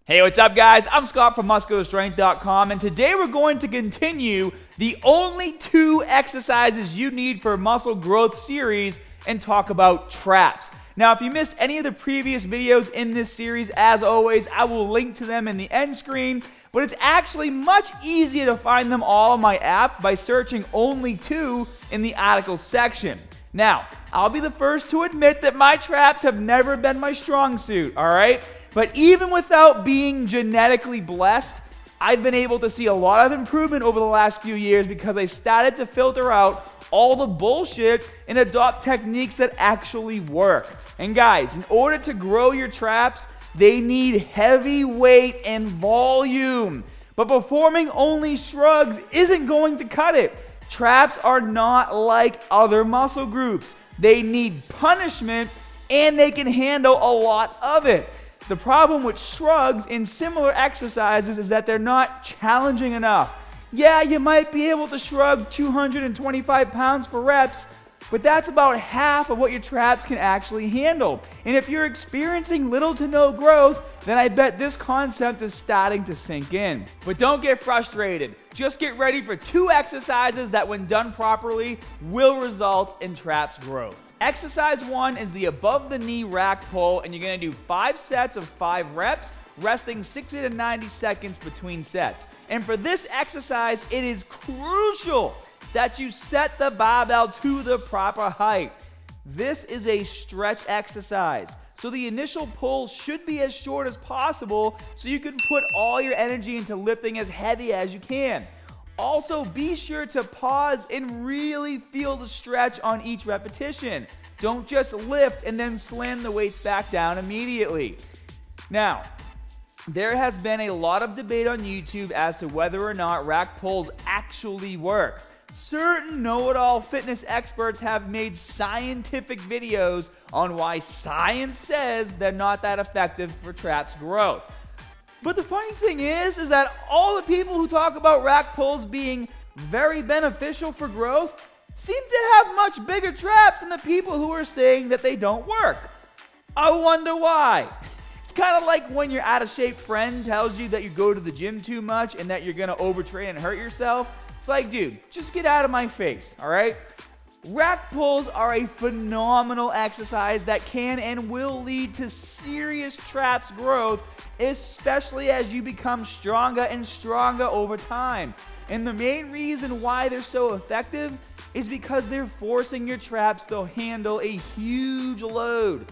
Hey, what's up, guys? I'm Scott from MuscularStrength.com, and today we're going to continue the only 2 exercises you need for muscle growth series and talk about traps. Now, if you missed any of the previous videos in this series, as always, I will link to them in the end screen, but it's actually much easier to find them all on my app by searching only 2 in the articles section. Now, I'll be the first to admit that my traps have never been my strong suit, all right? But even without being genetically blessed, I've been able to see a lot of improvement over the last few years because I started to filter out all the bullshit and adopt techniques that actually work. And guys, in order to grow your traps, they need heavy weight and volume. But performing only shrugs isn't going to cut it. Traps are not like other muscle groups. They need punishment and they can handle a lot of it. The problem with shrugs and similar exercises is that they're not challenging enough. Yeah, you might be able to shrug 225 pounds for reps, but that's about half of what your traps can actually handle. And if you're experiencing little to no growth, then I bet this concept is starting to sink in. But don't get frustrated. Just get ready for 2 exercises that, when done properly, will result in traps growth. Exercise 1 is the above the knee rack pull, and you're going to do 5 sets of 5 reps, resting 60 to 90 seconds between sets. And for this exercise, it is crucial that you set the barbell to the proper height. This is a stretch exercise, so the initial pull should be as short as possible so you can put all your energy into lifting as heavy as you can. Also, be sure to pause and really feel the stretch on each repetition. Don't just lift and then slam the weights back down immediately. Now, there has been a lot of debate on YouTube as to whether or not rack pulls actually work. Certain know-it-all fitness experts have made scientific videos on why science says they're not that effective for traps growth. But the funny thing is that all the people who talk about rack pulls being very beneficial for growth seem to have much bigger traps than the people who are saying that they don't work. I wonder why. It's kind of like when your out-of-shape friend tells you that you go to the gym too much and that you're going to overtrain and hurt yourself. It's like, dude, just get out of my face, all right? Rack pulls are a phenomenal exercise that can and will lead to serious traps growth, especially as you become stronger and stronger over time. And the main reason why they're so effective is because they're forcing your traps to handle a huge load.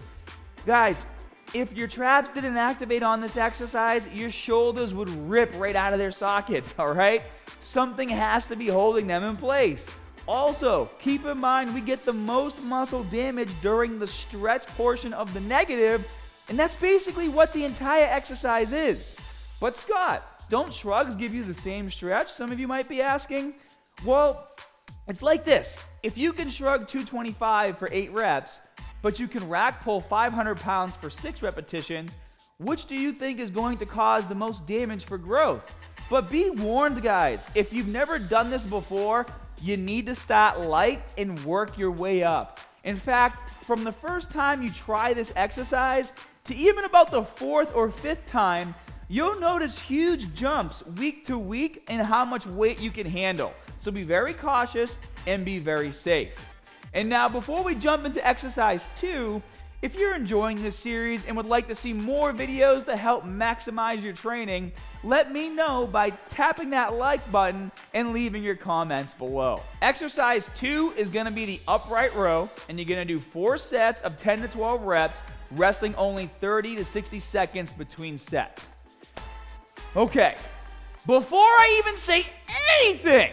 Guys, if your traps didn't activate on this exercise, your shoulders would rip right out of their sockets, all right? Something has to be holding them in place. Also, keep in mind we get the most muscle damage during the stretch portion of the negative, and that's basically what the entire exercise is. But Scott, don't shrugs give you the same stretch? Some of you might be asking. Well, it's like this. If you can shrug 225 for 8 reps, but you can rack pull 500 pounds for 6 repetitions, which do you think is going to cause the most damage for growth? But be warned, guys, if you've never done this before, you need to start light and work your way up. In fact, from the first time you try this exercise to even about the 4th or 5th time, you'll notice huge jumps week to week in how much weight you can handle. So be very cautious and be very safe. And now, before we jump into exercise 2, if you're enjoying this series and would like to see more videos to help maximize your training, let me know by tapping that like button and leaving your comments below. Exercise 2 is going to be the upright row, and you're going to do 4 sets of 10 to 12 reps, resting only 30 to 60 seconds between sets. Okay, before I even say anything,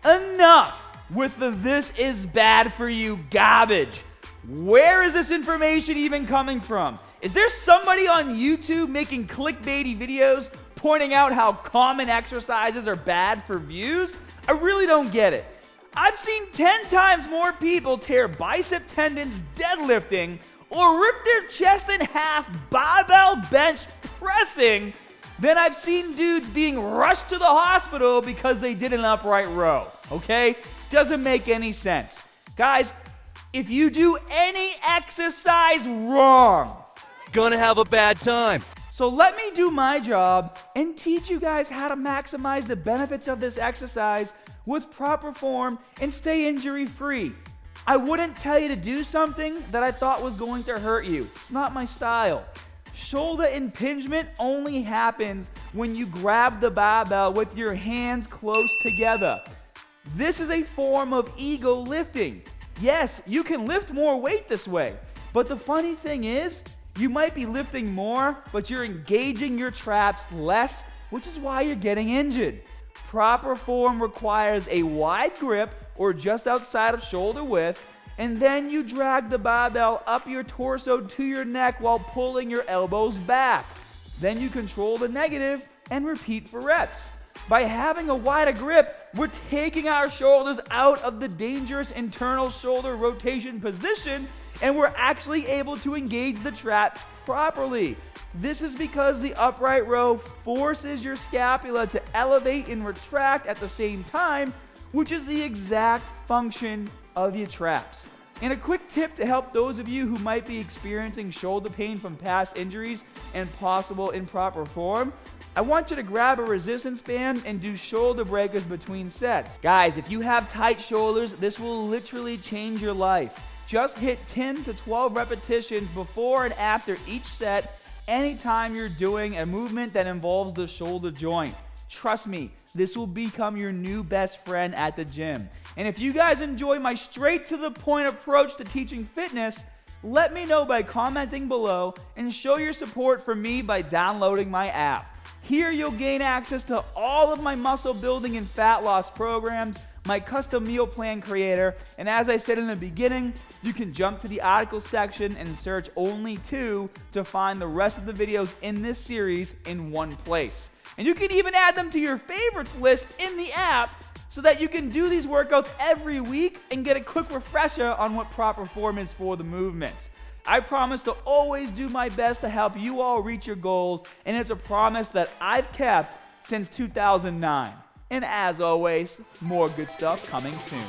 enough with the "this is bad for you" garbage. Where is this information even coming from? Is there somebody on YouTube making clickbaity videos pointing out how common exercises are bad for views? I really don't get it. I've seen 10 times more people tear bicep tendons deadlifting or rip their chest in half barbell bench pressing than I've seen dudes being rushed to the hospital because they did an upright row, okay? Doesn't make any sense. Guys, if you do any exercise wrong, gonna have a bad time. So let me do my job and teach you guys how to maximize the benefits of this exercise with proper form and stay injury free. I wouldn't tell you to do something that I thought was going to hurt you. It's not my style. Shoulder impingement only happens when you grab the barbell with your hands close together. This is a form of ego lifting. Yes, you can lift more weight this way, but the funny thing is, you might be lifting more, but you're engaging your traps less, which is why you're getting injured. Proper form requires a wide grip or just outside of shoulder width, and then you drag the barbell up your torso to your neck while pulling your elbows back. Then you control the negative and repeat for reps. By having a wider grip, we're taking our shoulders out of the dangerous internal shoulder rotation position, and we're actually able to engage the traps properly. This is because the upright row forces your scapula to elevate and retract at the same time, which is the exact function of your traps. And a quick tip to help those of you who might be experiencing shoulder pain from past injuries and possible improper form, I want you to grab a resistance band and do shoulder breakers between sets. Guys, if you have tight shoulders, this will literally change your life. Just hit 10 to 12 repetitions before and after each set anytime you're doing a movement that involves the shoulder joint. Trust me, this will become your new best friend at the gym. And if you guys enjoy my straight to the point approach to teaching fitness, let me know by commenting below and show your support for me by downloading my app. Here you'll gain access to all of my muscle building and fat loss programs, my custom meal plan creator, and as I said in the beginning, you can jump to the article section and search only 2 to find the rest of the videos in this series in one place. And you can even add them to your favorites list in the app so that you can do these workouts every week and get a quick refresher on what proper form is for the movements. I promise to always do my best to help you all reach your goals, and it's a promise that I've kept since 2009. And as always, more good stuff coming soon.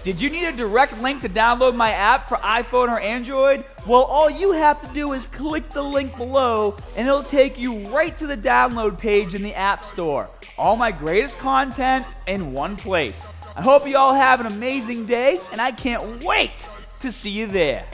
Did you need a direct link to download my app for iPhone or Android? Well, all you have to do is click the link below and it'll take you right to the download page in the App Store. All my greatest content in one place. I hope you all have an amazing day, and I can't wait to see you there.